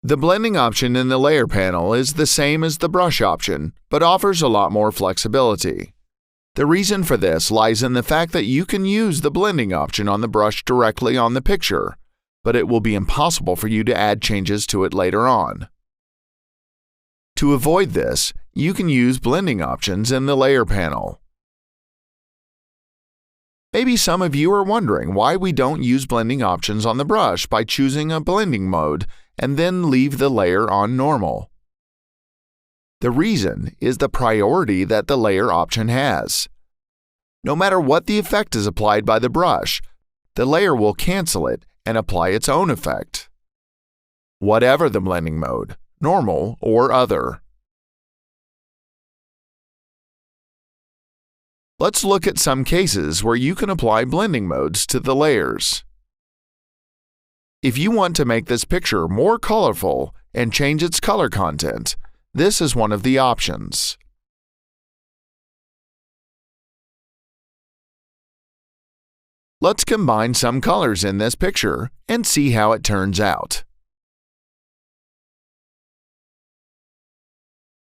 The blending option in the layer panel is the same as the brush option, but offers a lot more flexibility. The reason for this lies in the fact that you can use the blending option on the brush directly on the picture, but it will be impossible for you to add changes to it later on. To avoid this, you can use blending options in the layer panel. Maybe some of you are wondering why we don't use blending options on the brush by choosing a blending mode and then leave the layer on normal. The reason is the priority that the layer option has. No matter what the effect is applied by the brush, the layer will cancel it and apply its own effect, whatever the blending mode, normal or other. Let's look at some cases where you can apply blending modes to the layers. If you want to make this picture more colorful and change its color content, this is one of the options. Let's combine some colors in this picture and see how it turns out.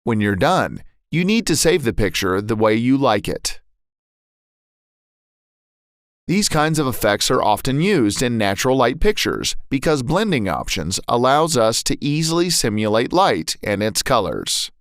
When you're done, you need to save the picture the way you like it. These kinds of effects are often used in natural light pictures because blending options allows us to easily simulate light and its colors.